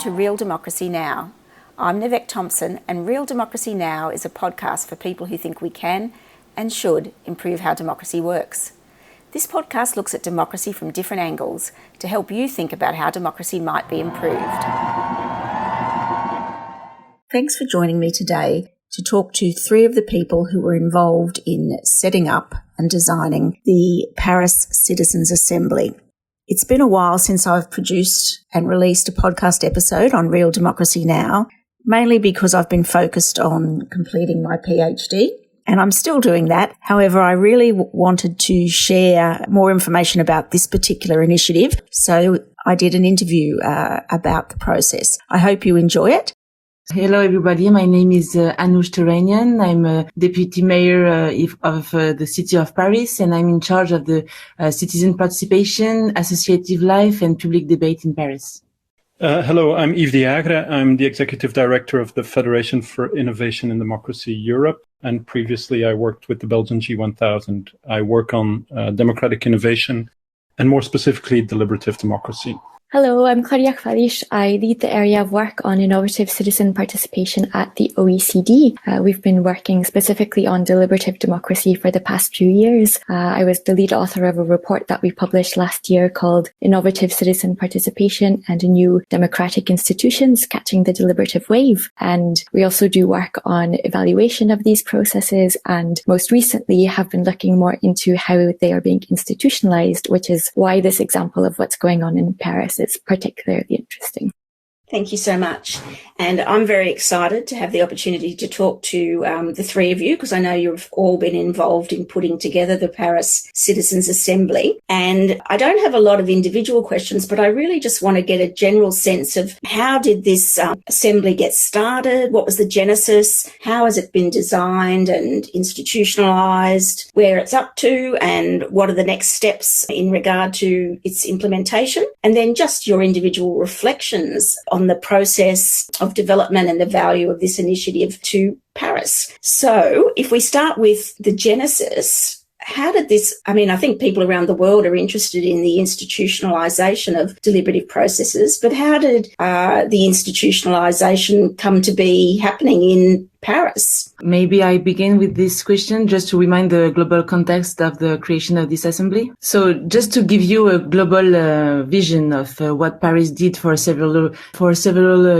to Real Democracy Now. I'm Nivek Thompson, and Real Democracy Now is a podcast for people who think we can and should improve how democracy works. This podcast looks at democracy from different angles to help you think about how democracy might be improved. Thanks for joining me today to talk to three of the people who were involved in setting up and designing the Paris Citizens' Assembly. It's been a while since I've produced and released a podcast episode on Real Democracy Now, mainly because I've been focused on completing my PhD, and I'm still doing that. However, I really wanted to share more information about this particular initiative, so I did an interview about the process. I hope you enjoy it. Hello, everybody. My name is Anouch Toranian. I'm a deputy mayor of the city of Paris, and I'm in charge of the citizen participation, associative life, and public debate in Paris. Hello, I'm Yves Dejaeghere. I'm the executive director of the Federation for Innovation in Democracy Europe, and previously I worked with the Belgian G1000. I work on democratic innovation, and more specifically, deliberative democracy. Hello, I'm Claudia Chwalisz. I lead the area of work on innovative citizen participation at the OECD. We've been working specifically on deliberative democracy for the past few years. I was the lead author of a report that we published last year called Innovative Citizen Participation and New Democratic Institutions, Catching the Deliberative Wave. And we also do work on evaluation of these processes, and most recently have been looking more into how they are being institutionalized, which is why this example of what's going on in Paris is particularly interesting. Thank you so much. And I'm very excited to have the opportunity to talk to the three of you, because I know you've all been involved in putting together the Paris Citizens' Assembly. And I don't have a lot of individual questions, but I really just want to get a general sense of how did this assembly get started? What was the genesis? How has it been designed and institutionalized? Where it's up to? And what are the next steps in regard to its implementation? And then just your individual reflections on the process of development and the value of this initiative to Paris. So if we start with the genesis, how did this, I think people around the world are interested in the institutionalization of deliberative processes, but how did the institutionalization come to be happening in Paris? Maybe I begin with this question just to remind the global context of the creation of this assembly. So just to give you a global vision of what Paris did for several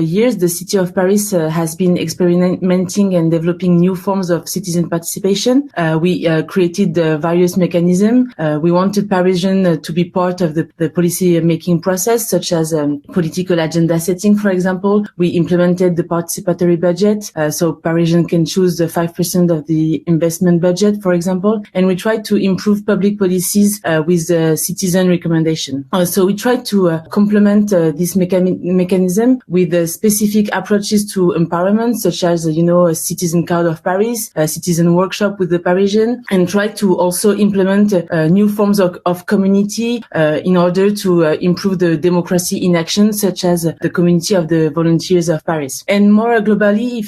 years, the city of Paris has been experimenting and developing new forms of citizen participation. We created various mechanisms. We wanted Parisians to be part of the policy making process, such as political agenda setting, for example. We implemented the participatory budget, so Parisians can choose the 5% of the investment budget, for example, and we try to improve public policies with the citizen recommendation. So we try to complement this mechanism with specific approaches to empowerment, such as, a citizen card of Paris, a citizen workshop with the Parisian, and try to also implement new forms of community in order to improve the democracy in action, such as the community of the volunteers of Paris. And more globally,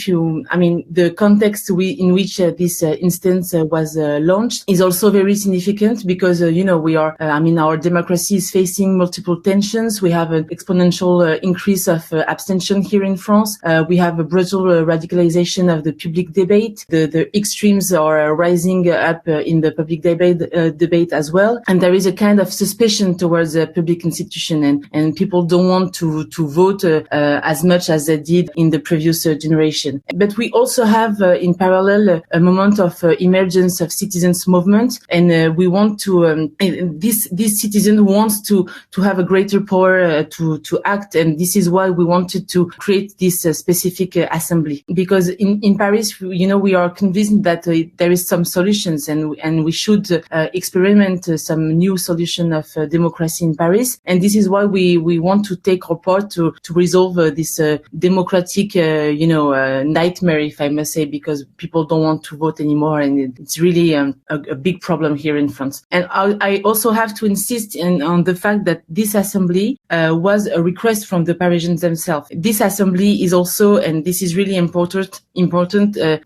the context in which this instance was launched is also very significant because, we are, our democracy is facing multiple tensions. We have an exponential increase of abstention here in France. We have a brutal radicalization of the public debate. The extremes are rising up in the public debate as well. And there is a kind of suspicion towards the public institution, and people don't want to vote as much as they did in the previous generation. But we also have in parallel a moment of emergence of citizens movement, and we want to this citizen wants to have a greater power to act, and this is why we wanted to create this specific assembly, because in Paris, we are convinced that there is some solutions, and we should experiment some new solution of democracy in Paris, and this is why we want to take our part to resolve this democratic nightmare, if I must say, because people don't want to vote anymore, and it's really a big problem here in France. And I also have to insist on the fact that this assembly was a request from the Parisians themselves. This assembly is also, and this is really important.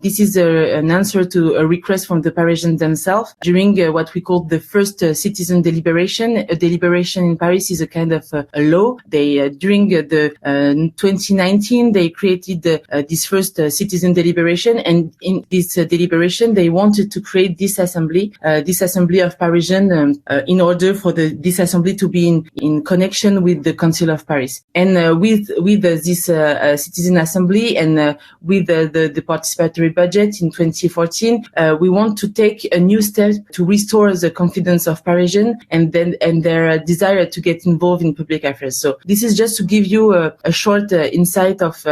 This is an answer to a request from the Parisians themselves during what we call the first citizen deliberation. A deliberation in Paris is a kind of a law. They during the 2019 they created this first citizen deliberation, and in this deliberation they wanted to create this assembly of Parisians in order for this assembly to be in connection with the Council of Paris. And with this citizen assembly and with the participatory budget in 2014, we want to take a new step to restore the confidence of Parisians and their desire to get involved in public affairs. So this is just to give you a short insight of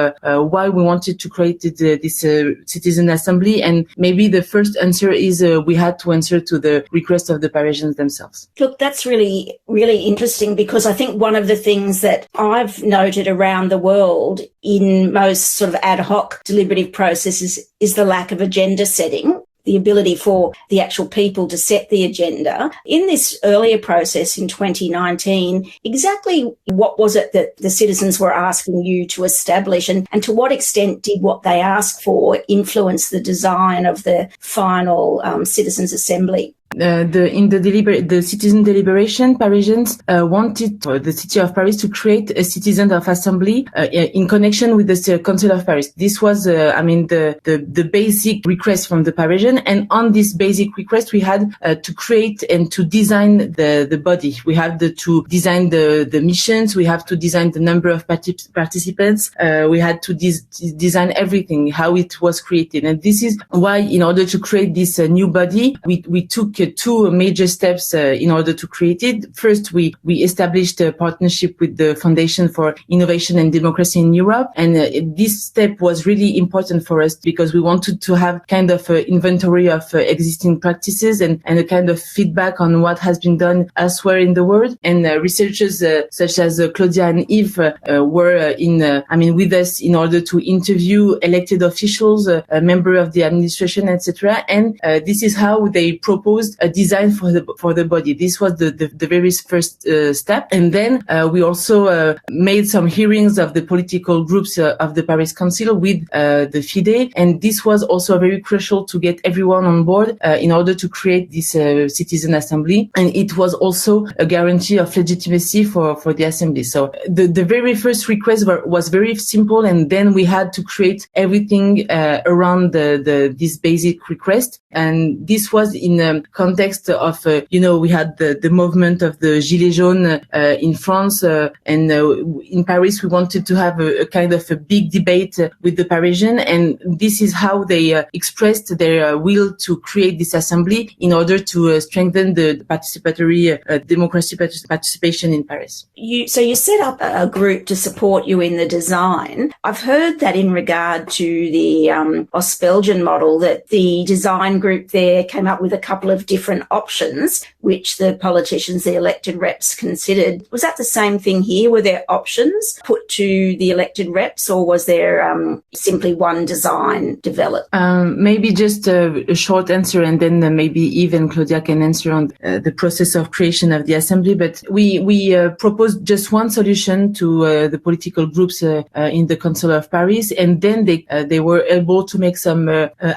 why we wanted to create this citizen assembly. And maybe the first answer is we had to answer to the request of the Parisians themselves. Look, that's really, really interesting, because I think one of the things that I've noted around the world in most sort of ad hoc deliberative processes is the lack of agenda setting, the ability for the actual people to set the agenda. In this earlier process in 2019, exactly what was it that the citizens were asking you to establish, and to what extent did what they asked for influence the design of the final Citizens' Assembly? The citizen deliberation, Parisians wanted the city of Paris to create a citizen of assembly in connection with the Council of Paris. This was, the basic request from the Parisian, and on this basic request, we had to create and to design the body. We have to design the missions. We have to design the number of participants. We had to design everything, how it was created, and this is why, in order to create this new body, we took two major steps in order to create it. First, we established a partnership with the Foundation for Innovation and Democracy in Europe, and this step was really important for us because we wanted to have kind of an inventory of existing practices and a kind of feedback on what has been done elsewhere in the world. And researchers such as Claudia and Yves were with us in order to interview elected officials, a member of the administration, etc. And this is how they proposed a design for the body. This was the very first step. And then we also made some hearings of the political groups of the Paris Council with the FIDE. And this was also very crucial to get everyone on board in order to create this citizen assembly. And it was also a guarantee of legitimacy for the assembly. So the very first request was very simple. And then we had to create everything around this basic request. And this was in a context of, we had the movement of the Gilets jaunes in France, and in Paris we wanted to have a kind of a big debate with the Parisians, and this is how they expressed their will to create this assembly in order to strengthen the participatory democracy participation in Paris. So you set up a group to support you in the design. I've heard that in regard to the Belgian model, that the design group there came up with a couple of different options which the politicians, the elected reps, considered. Was that the same thing here? Were there options put to the elected reps, or was there simply one design developed? Maybe just a short answer, and then maybe Yves and Claudia can answer on the process of creation of the assembly. But we proposed just one solution to the political groups in the Council of Paris, and then they were able to make some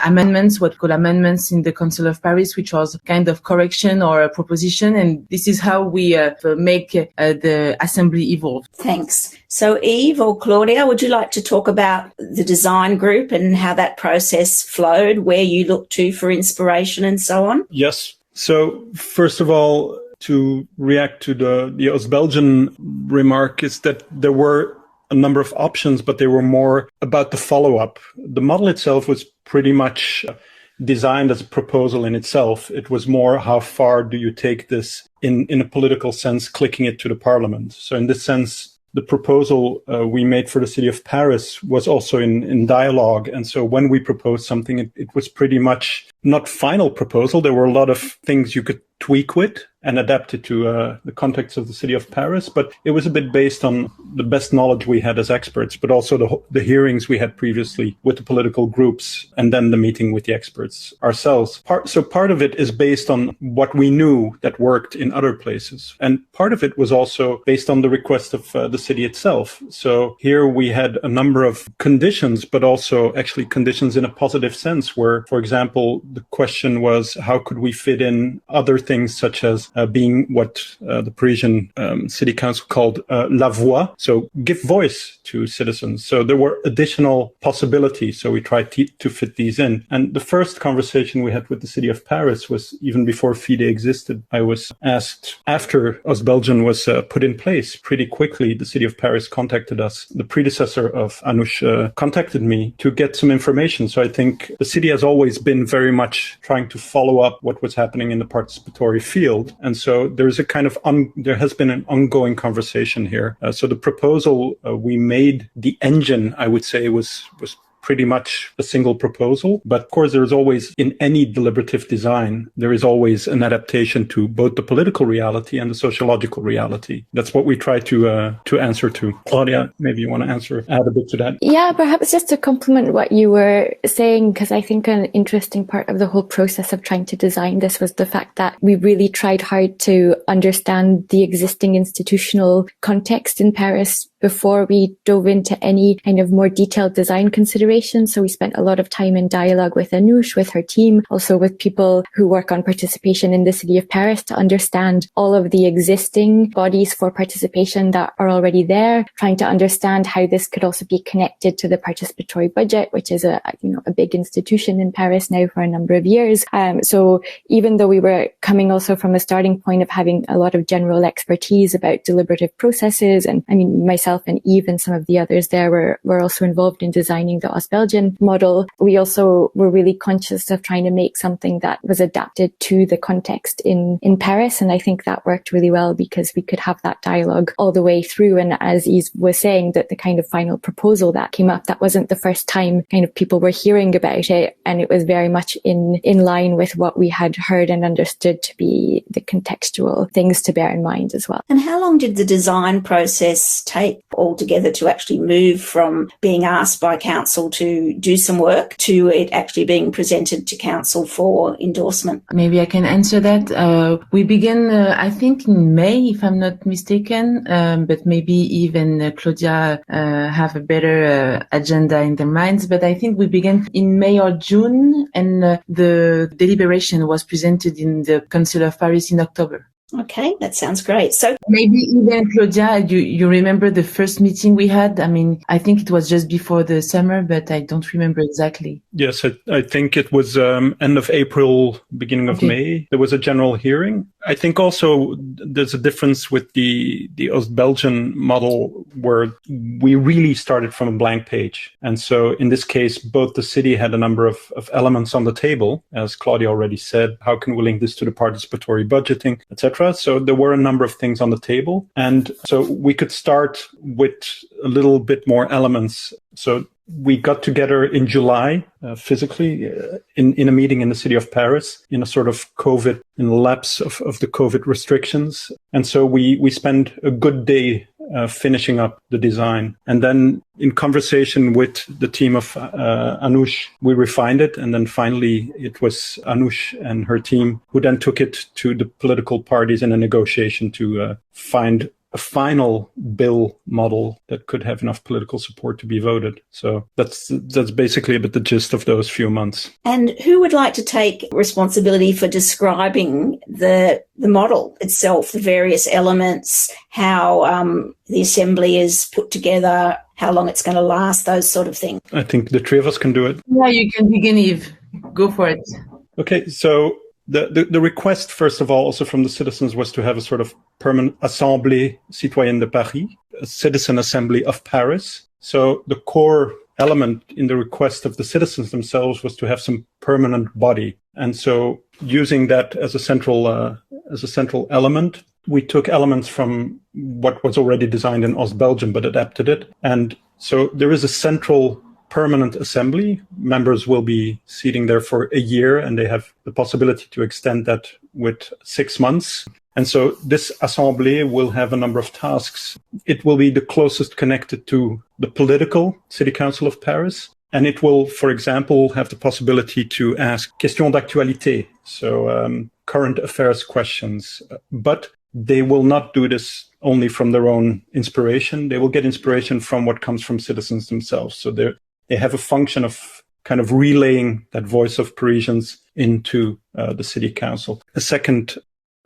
amendments, what we call amendments in the Council of Paris, which was kind of correction or a proposition, and this is how we make the assembly evolve. Thanks. So Yves or Claudia, would you like to talk about the design group and how that process flowed, where you looked to for inspiration and so on? Yes. So first of all, to react to the Belgian remark, is that there were a number of options, but they were more about the follow-up. The model itself was pretty much designed as a proposal in itself. It was more, how far do you take this in a political sense, clicking it to the parliament. So in this sense, the proposal we made for the city of Paris was also in dialogue. And so when we proposed something, it was pretty much not final proposal. There were a lot of things you could tweak with and adapt it to the context of the city of Paris. But it was a bit based on the best knowledge we had as experts, but also the hearings we had previously with the political groups, and then the meeting with the experts ourselves. Part of it is based on what we knew that worked in other places. And part of it was also based on the request of the city itself. So here we had a number of conditions, but also actually conditions in a positive sense where, for example, the question was, how could we fit in other things such as being what the Parisian city council called la voix, so give voice to citizens. So there were additional possibilities. So we tried to fit these in. And the first conversation we had with the city of Paris was even before FIDE existed. I was asked, after Ostbelgien was put in place, pretty quickly, the city of Paris contacted us. The predecessor of Anouch contacted me to get some information. So I think the city has always been very much trying to follow up what was happening in the participatory field. And so there's a kind of, there has been an ongoing conversation here. So the proposal we made, the engine, I would say, was pretty much a single proposal. But of course, there is always, in any deliberative design, there is always an adaptation to both the political reality and the sociological reality. That's what we try to answer to. Claudia, maybe you want to add a bit to that? Yeah, perhaps just to complement what you were saying, because I think an interesting part of the whole process of trying to design this was the fact that we really tried hard to understand the existing institutional context in Paris before we dove into any kind of more detailed design considerations. So we spent a lot of time in dialogue with Anouch, with her team, also with people who work on participation in the city of Paris to understand all of the existing bodies for participation that are already there, trying to understand how this could also be connected to the participatory budget, which is a big institution in Paris now for a number of years. So even though we were coming also from a starting point of having a lot of general expertise about deliberative processes, and I mean, myself and Yves and some of the others there were also involved in designing the Ostbelgien model. We also were really conscious of trying to make something that was adapted to the context in Paris. And I think that worked really well because we could have that dialogue all the way through. And as Yves was saying, that the kind of final proposal that came up, that wasn't the first time kind of people were hearing about it. And it was very much in line with what we had heard and understood to be the contextual things to bear in mind as well. And how long did the design process take altogether to actually move from being asked by council to do some work to it actually being presented to council for endorsement? Maybe I can answer that. We began, I think, in May, if I'm not mistaken, but maybe even Claudia have a better agenda in their minds. But I think we began in May or June, and the deliberation was presented in the Council of Paris in October. Okay, that sounds great. So maybe even Claudia, you remember the first meeting we had? I mean, I think it was just before the summer, but I don't remember exactly. Yes, I think it was end of April, beginning of May. There was a general hearing. I think also there's a difference with the Ostbelgien model where we really started from a blank page. And so in this case, both the city had a number of elements on the table, as Claudia already said. How can we link this to the participatory budgeting, etc.? So there were a number of things on the table. And so we could start with a little bit more elements. So we got together in July, physically, in a meeting in the city of Paris, in a sort of COVID, in the lapse of the COVID restrictions. And so we spent a good day finishing up the design. And then in conversation with the team of Anouch, we refined it. And then finally, it was Anouch and her team who then took it to the political parties in a negotiation to find a final bill model that could have enough political support to be voted. So that's basically a bit the gist of those few months. And who would like to take responsibility for describing the model itself, the various elements, how the assembly is put together, how long it's going to last, those sort of things? I think the three of us can do it. Yeah, you can begin, Yves. Go for it. Okay, so the request, first of all, also from the citizens, was to have a sort of permanent Assemblée Citoyenne de Paris, a citizen assembly of Paris. So the core element in the request of the citizens themselves was to have some permanent body. And so using that as a central element, we took elements from what was already designed in Ostbelgien, but adapted it. And so there is a central permanent assembly. Members will be seating there for a year, and they have the possibility to extend that with 6 months. And so this Assemblée will have a number of tasks. It will be the closest connected to the political City Council of Paris. And it will, for example, have the possibility to ask questions d'actualité, so current affairs questions. But they will not do this only from their own inspiration. They will get inspiration from what comes from citizens themselves. So they have a function of kind of relaying that voice of Parisians into the City Council. A second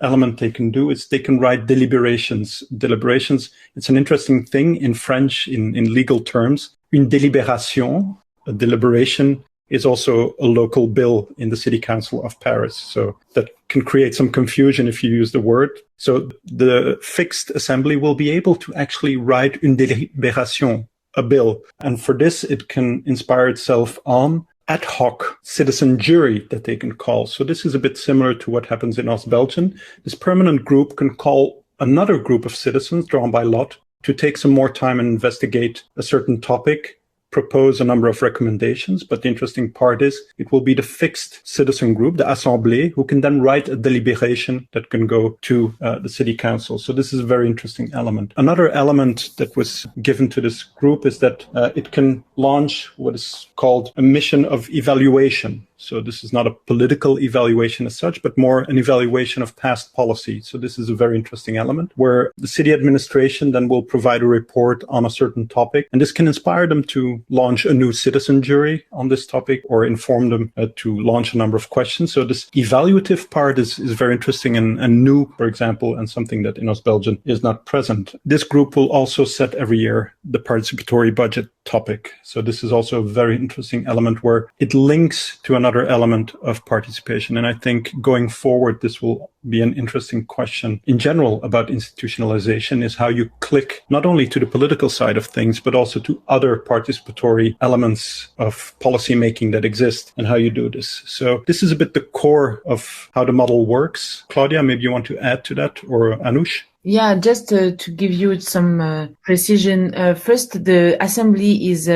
element they can do is they can write deliberations. Deliberations, it's an interesting thing in French, in legal terms. Une délibération, a deliberation, is also a local bill in the City Council of Paris. So that can create some confusion if you use the word. So the fixed assembly will be able to actually write une délibération, a bill. And for this, it can inspire itself on ad hoc citizen jury that they can call. So this is a bit similar to what happens in Belgium. This permanent group can call another group of citizens drawn by lot to take some more time and investigate a certain topic, propose a number of recommendations. But the interesting part is it will be the fixed citizen group, the Assemblée, who can then write a deliberation that can go to the City Council. So this is a very interesting element. Another element that was given to this group is that it can launch what is called a mission of evaluation. So this is not a political evaluation as such, but more an evaluation of past policy. So this is a very interesting element where the city administration then will provide a report on a certain topic. And this can inspire them to launch a new citizen jury on this topic or inform them to launch a number of questions. So this evaluative part is very interesting and new, for example, and something that in Belgium is not present. This group will also set every year the participatory budget topic. So this is also a very interesting element where it links to another element of participation. And I think going forward, this will be an interesting question in general about institutionalization, is how you click not only to the political side of things, but also to other participatory elements of policy making that exist and how you do this. So this is a bit the core of how the model works. Claudia, maybe you want to add to that, or Anouch? Yeah, just to give you some precision. First, the assembly is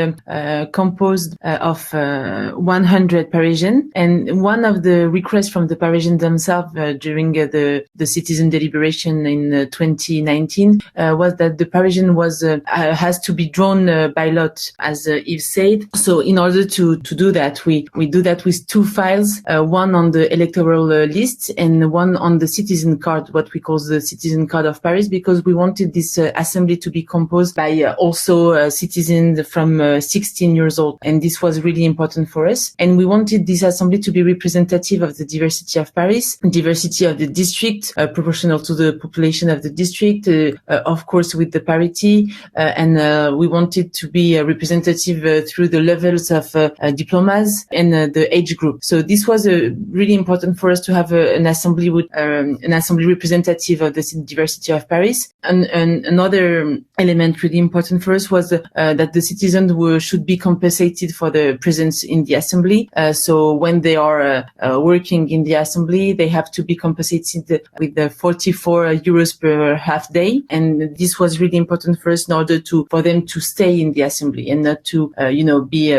composed of 100 Parisians, and one of the requests from the Parisians themselves during the citizen deliberation in 2019 was that the Parisian has to be drawn by lot, as Yves said. So in order to do that, we do that with two files, one on the electoral list and one on the citizen card, what we call the citizen card of Paris, because we wanted this assembly to be composed by also citizens from 16 years old. And this was really important for us. And we wanted this assembly to be representative of the diversity of Paris, diversity of the district, proportional to the population of the district, of course, with the parity. And we wanted to be representative through the levels of diplomas and the age group. So this was really important for us to have an assembly with an assembly representative of the diversity of Paris. And another element really important for us was that the citizens should be compensated for the presence in the assembly. So when they are working in the assembly, they have to be compensated with the 44 euros per half day. And this was really important for us in order for them to stay in the assembly and not to, be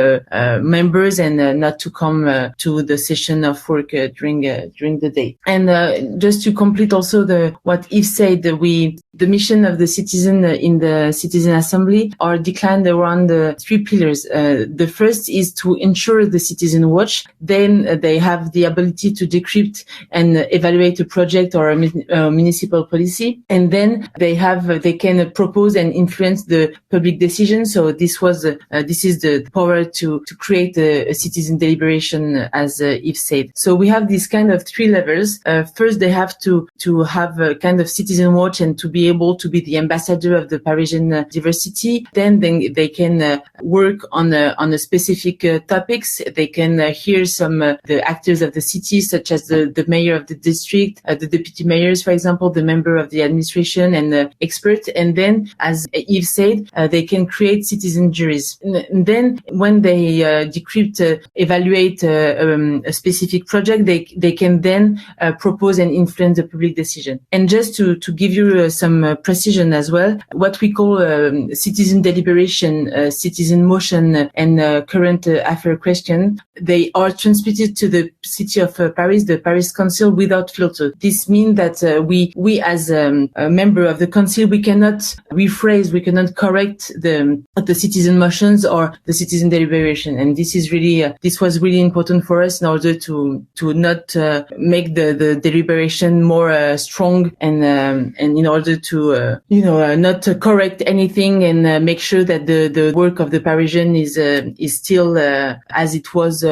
members and not to come to the session of work during the day. And just to complete also what Yves said, the mission of the citizen in the citizen assembly are declined around the three pillars. The first is to ensure the citizen watch. Then they have the ability to decrypt and evaluate a project or a municipal policy. And then they can propose and influence the public decision. So this is the power to create a citizen deliberation, as Yves said. So we have this kind of three levels. First, they have to have a kind of citizen watch and to be able to be the ambassador of the Parisian diversity. Then they can work on a specific topics. They can hear the actors of the city, such as the mayor of the district, the deputy mayors, for example, the member of the administration and the expert. And then, as Yves said, they can create citizen juries. And then when they decrypt, evaluate a specific project, they can then propose and influence the public decision. And just to give you some precision as well, what we we call citizen deliberation, citizen motion, and current affair question, they are transmitted to the city of Paris, the Paris Council, without filter. This means that we as a member of the council, we cannot rephrase, we cannot correct the citizen motions or the citizen deliberation. And this is really, this was really important for us in order to not make the deliberation more strong and in order to not correct anything and make sure that the work of the Parisian is still as it was.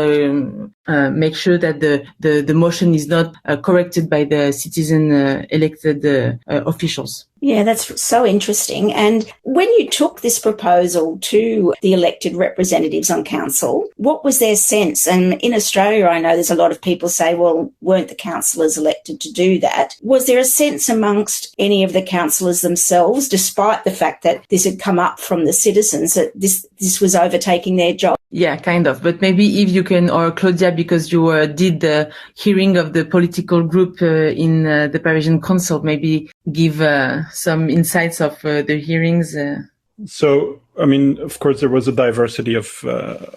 Make sure that the motion is not corrected by the citizen elected officials. Yeah, that's so interesting. And when you took this proposal to the elected representatives on council, what was their sense? And in Australia, I know there's a lot of people say, well, weren't the councillors elected to do that? Was there a sense amongst any of the councillors themselves, despite the fact that this had come up from the citizens, that this was overtaking their job? Yeah, kind of. But maybe if you can, or Claudia, because you did the hearing of the political group in the Parisian Council, maybe give some insights of the hearings. So, I mean, of course, there was a diversity of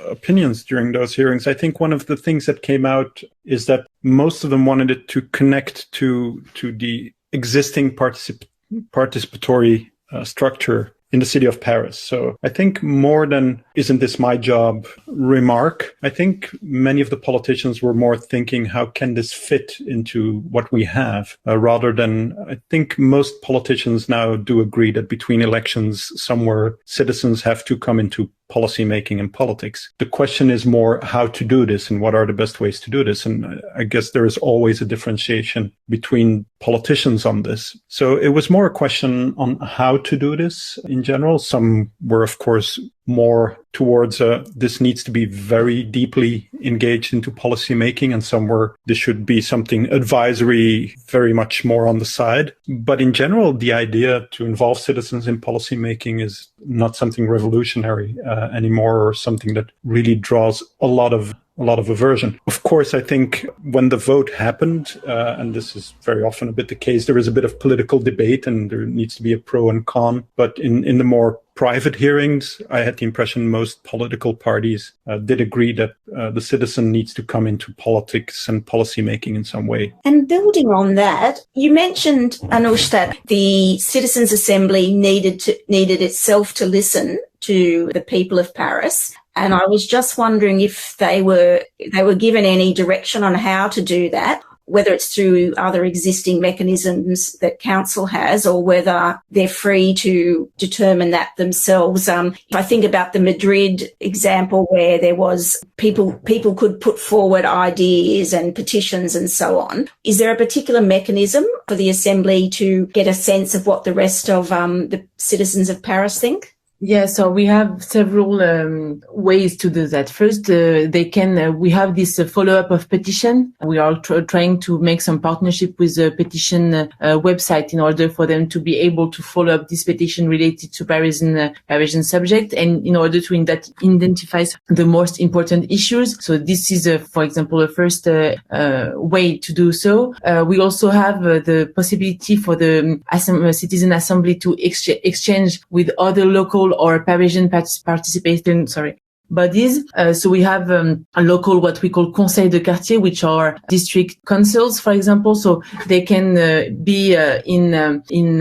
opinions during those hearings. I think one of the things that came out is that most of them wanted it to connect to the existing participatory structure in the city of Paris. So I think more than "isn't this my job" remark, I think many of the politicians were more thinking, how can this fit into what we have, rather than, I think most politicians now do agree that between elections, somewhere citizens have to come into policy making and politics. The question is more how to do this and what are the best ways to do this. And I guess there is always a differentiation between politicians on this. So it was more a question on how to do this in general. Some were, of course, more towards this needs to be very deeply engaged into policy making, and some were this should be something advisory, very much more on the side. But in general, the idea to involve citizens in policy making is not something revolutionary anymore, or something that really draws a lot of aversion. Of course, I think when the vote happened, and this is very often a bit the case, there is a bit of political debate and there needs to be a pro and con. But in the more private hearings, I had the impression most political parties did agree that the citizen needs to come into politics and policy making in some way. And building on that, you mentioned, Anouch, that the Citizens' Assembly needed itself to listen to the people of Paris. And I was just wondering if they were given any direction on how to do that, whether it's through other existing mechanisms that council has, or whether they're free to determine that themselves. If I think about the Madrid example, where there was people could put forward ideas and petitions and so on. Is there a particular mechanism for the Assembly to get a sense of what the rest of the citizens of Paris think? Yeah, so we have several ways to do that. First, we have this follow-up of petition. We are trying to make some partnership with a petition website in order for them to be able to follow up this petition related to Parisian subject, and in order to identify the most important issues. So this is, for example, a first way to do so. We also have the possibility for the citizen assembly to exchange with other local or Parisian participation bodies. So we have a local, what we call conseils de quartier, which are district councils, for example. So they can be in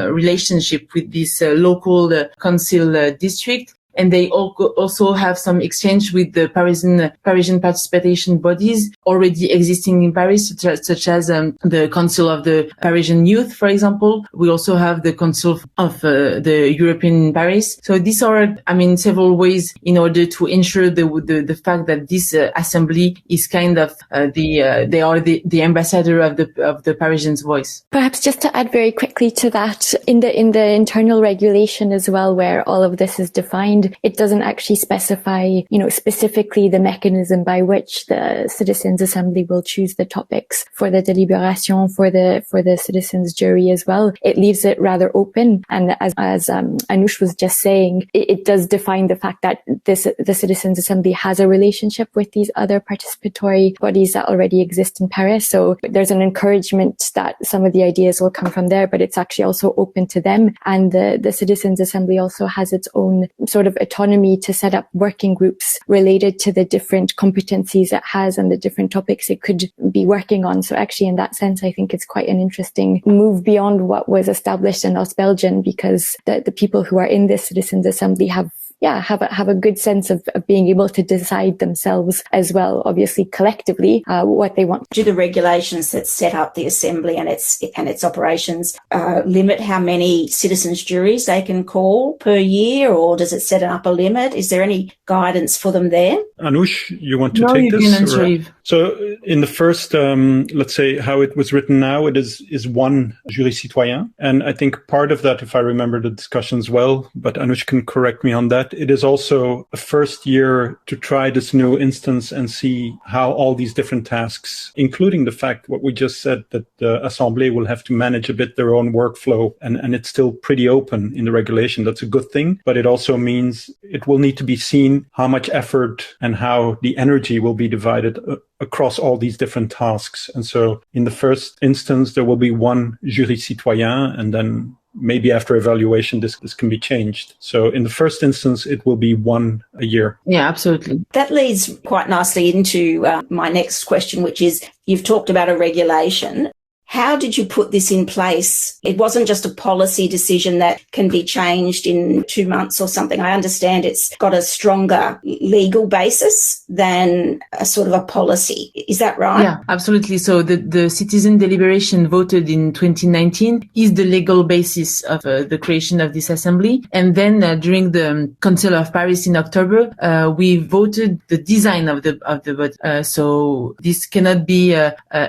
relationship with this local council district. And they also have some exchange with the Parisian participation bodies already existing in Paris, such as the Council of the Parisian Youth, for example. We also have the Council of the European Paris. So these are, several ways in order to ensure the fact that this assembly is kind of they are the ambassador of the Parisians' voice. Perhaps just to add very quickly to that, in the internal regulation as well, where all of this is defined, and it doesn't actually specify, specifically the mechanism by which the Citizens Assembly will choose the topics for the deliberation for the citizens jury as well. It leaves it rather open, and as Anouch was just saying, it does define the fact that the Citizens Assembly has a relationship with these other participatory bodies that already exist in Paris. So there's an encouragement that some of the ideas will come from there, but it's actually also open to them. And the Citizens Assembly also has its own sort of autonomy to set up working groups related to the different competencies it has and the different topics it could be working on. So actually, in that sense, I think it's quite an interesting move beyond what was established in Ostbelgien, because the people who are in this Citizens Assembly have a good sense of being able to decide themselves as well, obviously collectively, what they want. Do the regulations that set up the assembly and its operations limit how many citizens juries they can call per year, or does it set up a limit? Is there any guidance for them there? Anouch, you want to No, take you this? can answer, Yves. So in the first, let's say how it was written now, it is one jury citoyen. And I think part of that, if I remember the discussions well, but Anouch can correct me on that, it is also a first year to try this new instance and see how all these different tasks, including the fact what we just said, that the Assemblée will have to manage a bit their own workflow, and it's still pretty open in the regulation. That's a good thing, but it also means it will need to be seen how much effort and how the energy will be divided across all these different tasks. And so in the first instance, there will be one jury citoyen, and then maybe after evaluation, this can be changed. So in the first instance, it will be one a year. Yeah, absolutely. That leads quite nicely into my next question, which is, you've talked about a regulation. How did you put this in place? It wasn't just a policy decision that can be changed in 2 months or something. I understand it's got a stronger legal basis than a sort of a policy. Is that right? Yeah, absolutely. So the citizen deliberation voted in 2019 is the legal basis of the creation of this assembly. And then during the Council of Paris in October, we voted the design of the vote. So this cannot be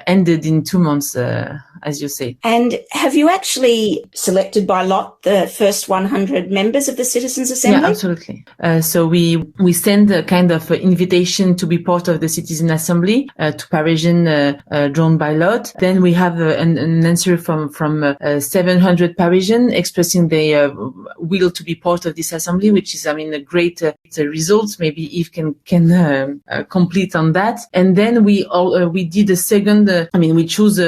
ended in 2 months. As you say. And have you actually selected by lot the first 100 members of the Citizens Assembly? Yeah, absolutely. So we send a kind of invitation to be part of the Citizen Assembly to Parisian drawn by lot. Then we have an answer from 700 Parisian expressing their will to be part of this assembly, which is, a great result. Maybe Yves can complete on that. And then we did a second. We choose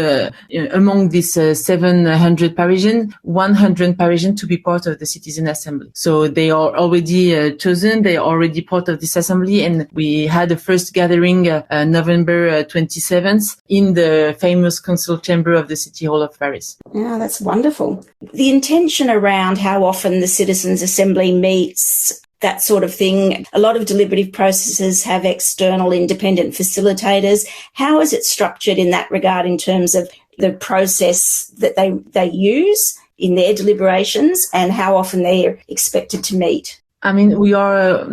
among these 700 Parisian, 100 Parisian to be part of the Citizen Assembly. So they are already chosen. They are already part of this assembly. And we had the first gathering November 27th in the famous council chamber of the City Hall of Paris. Yeah, that's wonderful. The intention around how often the Citizens Assembly meets, that sort of thing. A lot of deliberative processes have external independent facilitators. How is it structured in that regard in terms of the process that they use in their deliberations and how often they are expected to meet? We are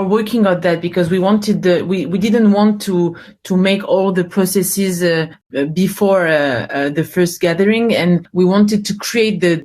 working on that because we wanted we didn't want to make all the processes before the first gathering, and we wanted to create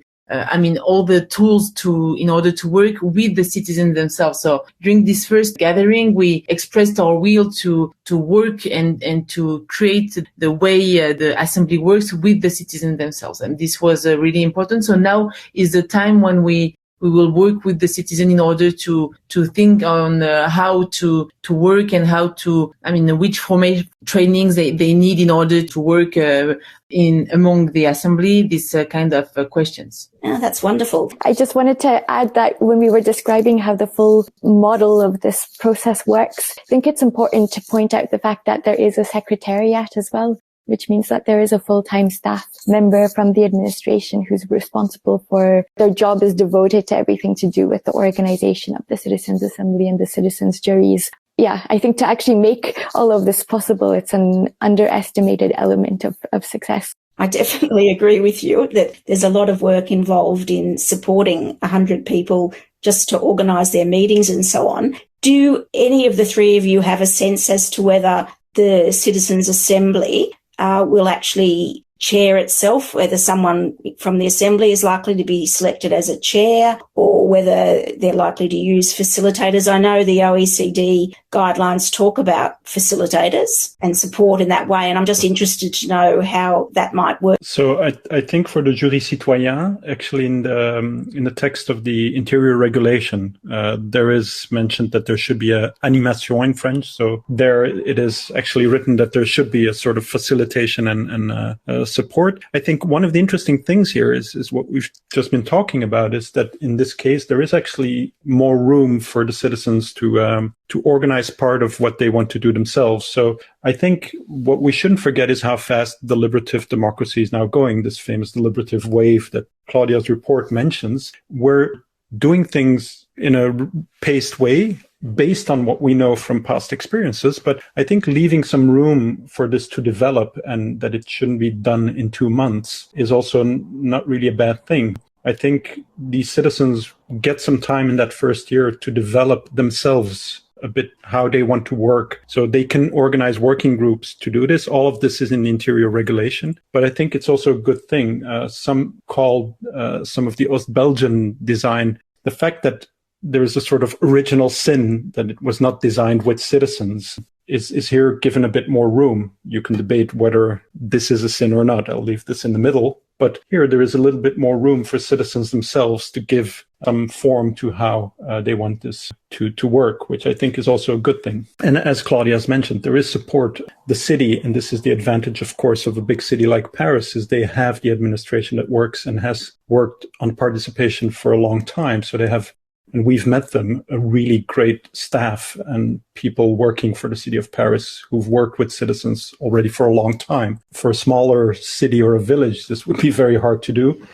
all the tools in order to work with the citizens themselves. So during this first gathering, we expressed our will to work and to create the way the assembly works with the citizens themselves. And this was really important. So now is the time when we will work with the citizen in order to think on how to work and how to, which formation trainings they need in order to work among the assembly, this kind of questions. Oh, that's wonderful. I just wanted to add that when we were describing how the full model of this process works, I think it's important to point out the fact that there is a secretariat as well, which means that there is a full-time staff member from the administration who's responsible for their job is devoted to everything to do with the organization of the Citizens Assembly and the citizens juries. Yeah, I think to actually make all of this possible, it's an underestimated element of success. I definitely agree with you that there's a lot of work involved in supporting 100 people just to organise their meetings and so on. Do any of the three of you have a sense as to whether the Citizens Assembly will actually chair itself, whether someone from the Assembly is likely to be selected as a chair or whether they're likely to use facilitators. I know the OECD guidelines talk about facilitators and support in that way, and I'm just interested to know how that might work. So I think for the jury citoyen, actually in the text of the interior regulation, there is mentioned that there should be a animation in French. So there it is actually written that there should be a sort of facilitation and support. I think one of the interesting things here is what we've just been talking about, is that in this case, there is actually more room for the citizens to organize part of what they want to do themselves. So I think what we shouldn't forget is how fast deliberative democracy is now going, this famous deliberative wave that Claudia's report mentions. We're doing things in a paced way based on what we know from past experiences, but I think leaving some room for this to develop and that it shouldn't be done in 2 months is also not really a bad thing. I think these citizens get some time in that first year to develop themselves a bit how they want to work. So they can organize working groups to do this. All of this is in the interior regulation. But I think it's also a good thing. Some call some of the Ost-Belgian design the fact that there is a sort of original sin that it was not designed with citizens is here given a bit more room. You can debate whether this is a sin or not. I'll leave this in the middle. But here there is a little bit more room for citizens themselves to give form to how they want this to work, which I think is also a good thing. And as Claudia has mentioned, there is support. The city, and this is the advantage, of course, of a big city like Paris, is they have the administration that works and has worked on participation for a long time. So they have, and we've met them, a really great staff and people working for the city of Paris who've worked with citizens already for a long time. For a smaller city or a village, this would be very hard to do,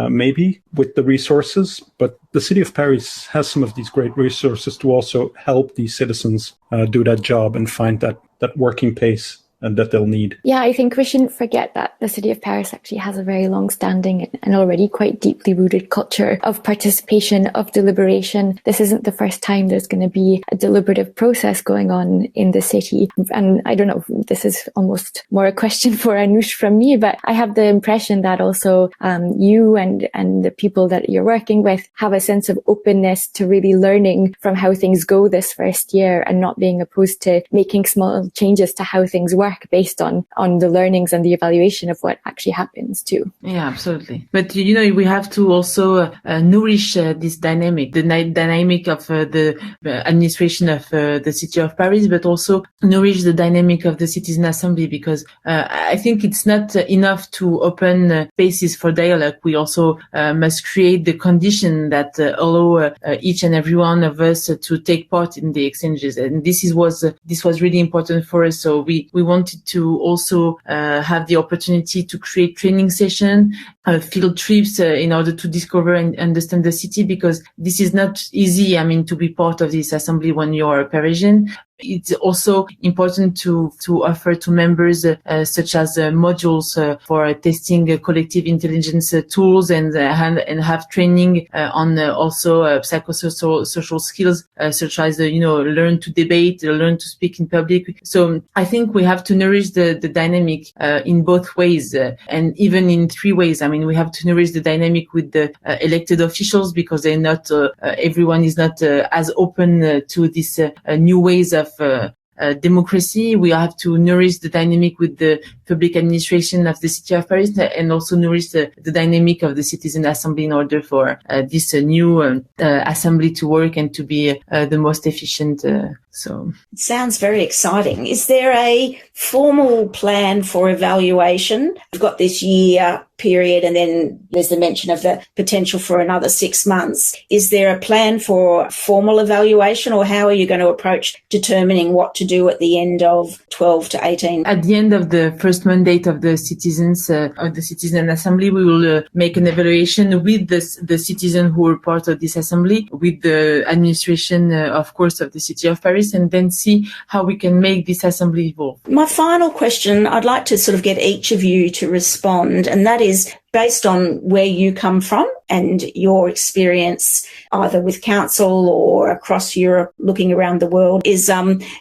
maybe with the resources. But the city of Paris has some of these great resources to also help these citizens do that job and find that working pace and that they'll need. Yeah, I think we shouldn't forget that the city of Paris actually has a very long-standing and already quite deeply rooted culture of participation, of deliberation. This isn't the first time there's going to be a deliberative process going on in the city. And I don't know, this is almost more a question for Anouch from me, but I have the impression that also you and the people that you're working with have a sense of openness to really learning from how things go this first year and not being opposed to making small changes to how things work based on the learnings and the evaluation of what actually happens too. Yeah, absolutely. But, we have to also nourish this dynamic, the dynamic of the administration of the city of Paris, but also nourish the dynamic of the citizen assembly, because I think it's not enough to open spaces for dialogue. We also must create the condition that allow each and every one of us to take part in the exchanges. And this was really important for us. So we wanted to also have the opportunity to create training session, field trips in order to discover and understand the city, because this is not easy, to be part of this assembly when you're a Parisian. It's also important to offer to members such as modules for testing collective intelligence tools and have training on also psychosocial skills such as learn to debate, learn to speak in public. So I think we have to nourish the dynamic in both ways and even in three ways. We have to nourish the dynamic with the elected officials, because they're not everyone is not as open to these new ways of democracy. We have to nourish the dynamic with the public administration of the city of Paris, and also nourish the dynamic of the citizen assembly in order for this new assembly to work and to be the most efficient. So it sounds very exciting. Is there a formal plan for evaluation? We've got this year period, and then there's the mention of the potential for another 6 months. Is there a plan for formal evaluation, or how are you going to approach determining what to do at the end of 12 to 18? At the end of the first mandate of the citizens, of the citizen assembly, we will make an evaluation with the citizens who are part of this assembly, with the administration, of course, of the city of Paris, and then see how we can make this assembly evolve. My final question, I'd like to sort of get each of you to respond, and that is based on where you come from and your experience either with council or across Europe, looking around the world, is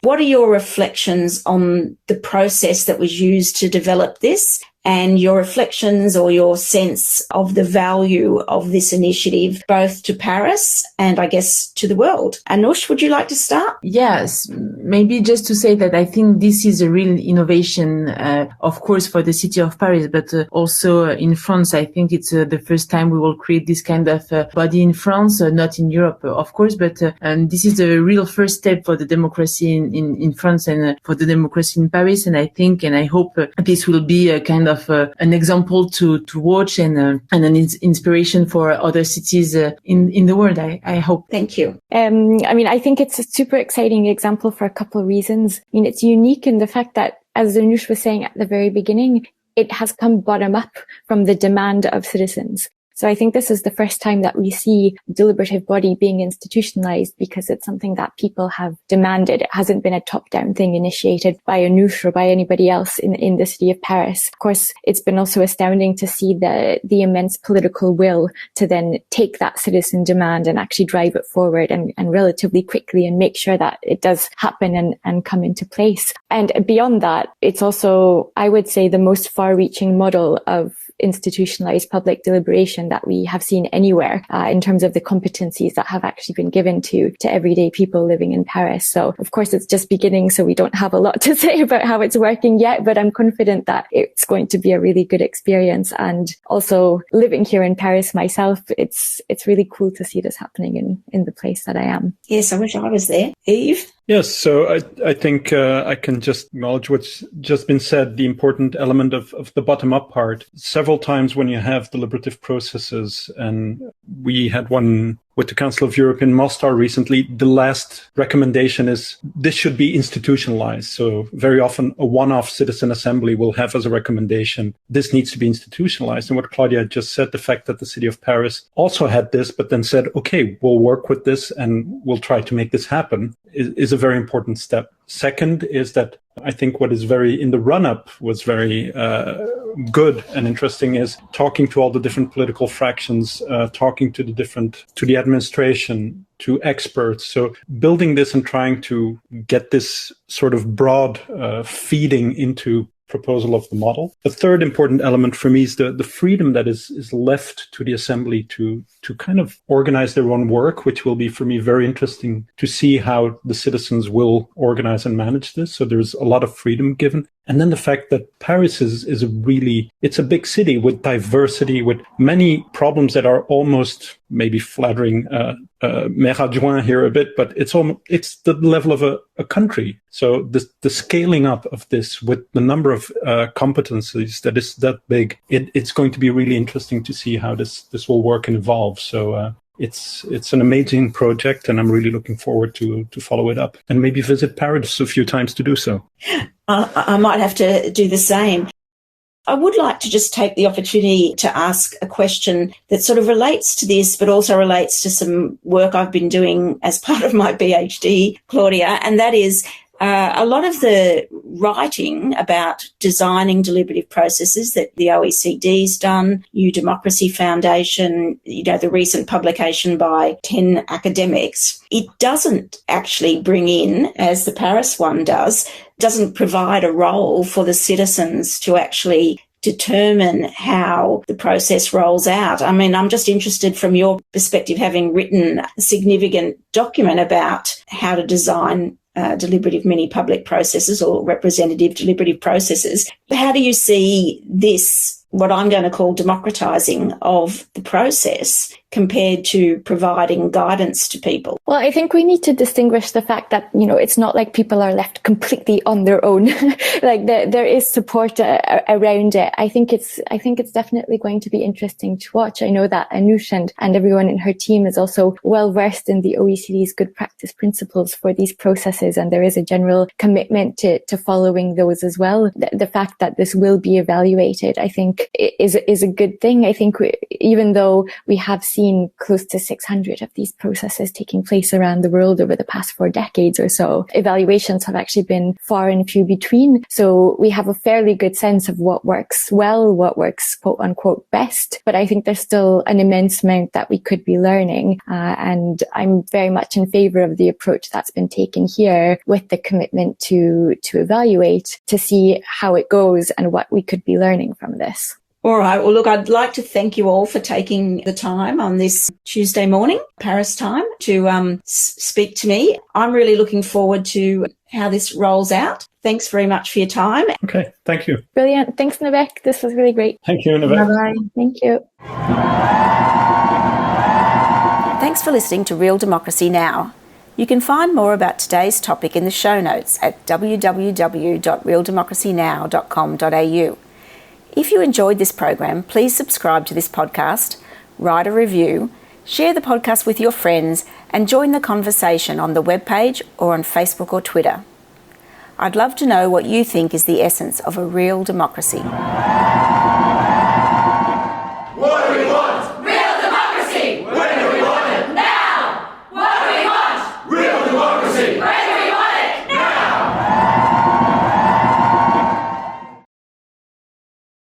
what are your reflections on the process that was used to develop this, and your reflections or your sense of the value of this initiative, both to Paris and I guess to the world. Anouch, would you like to start? Yes, maybe just to say that I think this is a real innovation, of course, for the city of Paris, but also in France. I think it's the first time we will create this kind of body in France, not in Europe, of course, but this is the real first step for the democracy in France and for the democracy in Paris. And I think and I hope this will be a kind of an example to watch and an inspiration for other cities in the world. I hope. Thank you. I mean, I think it's a super exciting example for a couple of reasons. I mean, it's unique in the fact that, as Anouch was saying at the very beginning, it has come bottom up from the demand of citizens. So I think this is the first time that we see deliberative body being institutionalized because it's something that people have demanded. It hasn't been a top-down thing initiated by Anouch or by anybody else in the city of Paris. Of course, it's been also astounding to see the immense political will to then take that citizen demand and actually drive it forward and relatively quickly and make sure that it does happen and come into place. And beyond that, it's also, I would say, the most far-reaching model of institutionalized public deliberation that we have seen anywhere in terms of the competencies that have actually been given to everyday people living in Paris. So of course it's just beginning, so we don't have a lot to say about how it's working yet, but I'm confident that it's going to be a really good experience. And also living here in Paris myself, it's really cool to see this happening in the place that I am. Yes, I wish I was there. Yves? Yes, so I think I can just acknowledge what's just been said, the important element of the bottom-up part. Several times when you have deliberative processes, and we had one with the Council of Europe in Mostar recently, the last recommendation is this should be institutionalized. So very often a one-off citizen assembly will have as a recommendation, this needs to be institutionalized. And what Claudia just said, the fact that the city of Paris also had this, but then said, okay, we'll work with this and we'll try to make this happen, is a very important step. Second is that I think what is very in the run-up was very good and interesting is talking to all the different political fractions, talking to the administration, to experts. So building this and trying to get this sort of broad feeding into proposal of the model. The third important element for me is the freedom that is left to the assembly to kind of organize their own work, which will be for me very interesting to see how the citizens will organize and manage this. So there's a lot of freedom given. And then the fact that Paris is it's a big city with diversity, with many problems that are almost maybe flattering maire adjoint here a bit, but it's the level of a country. So the scaling up of this with the number of competencies that is that big, it's going to be really interesting to see how this will work and evolve. So it's an amazing project, and I'm really looking forward to follow it up and maybe visit Paris a few times to do so. I might have to do the same. I would like to just take the opportunity to ask a question that sort of relates to this, but also relates to some work I've been doing as part of my PhD, Claudia, and that is a lot of the writing about designing deliberative processes that the OECD's done, New Democracy Foundation, the recent publication by 10 academics, it doesn't actually bring in, as the Paris one doesn't provide a role for the citizens to actually determine how the process rolls out. I mean, I'm just interested from your perspective, having written a significant document about how to design deliberative mini public processes or representative deliberative processes. How do you see this, what I'm going to call democratizing of the process, compared to providing guidance to people? Well, I think we need to distinguish the fact that, it's not like people are left completely on their own. Like there is support around it. I think it's definitely going to be interesting to watch. I know that Anouch and everyone in her team is also well versed in the OECD's good practice principles for these processes, and there is a general commitment to following those as well. The fact that this will be evaluated, I think, is a good thing. I think even though we have seen seen close to 600 of these processes taking place around the world over the past 4 decades or so. Evaluations have actually been far and few between. So we have a fairly good sense of what works well, what works quote unquote best. But I think there's still an immense amount that we could be learning. And I'm very much in favor of the approach that's been taken here with the commitment to evaluate, to see how it goes and what we could be learning from this. All right. Well, look, I'd like to thank you all for taking the time on this Tuesday morning, Paris time, to speak to me. I'm really looking forward to how this rolls out. Thanks very much for your time. Okay, thank you. Brilliant. Thanks, Nivek. This was really great. Thank you, Nivek. Bye-bye. Thank you. Thanks for listening to Real Democracy Now! You can find more about today's topic in the show notes at www.realdemocracynow.com.au. If you enjoyed this program, please subscribe to this podcast, write a review, share the podcast with your friends, and join the conversation on the webpage or on Facebook or Twitter. I'd love to know what you think is the essence of a real democracy.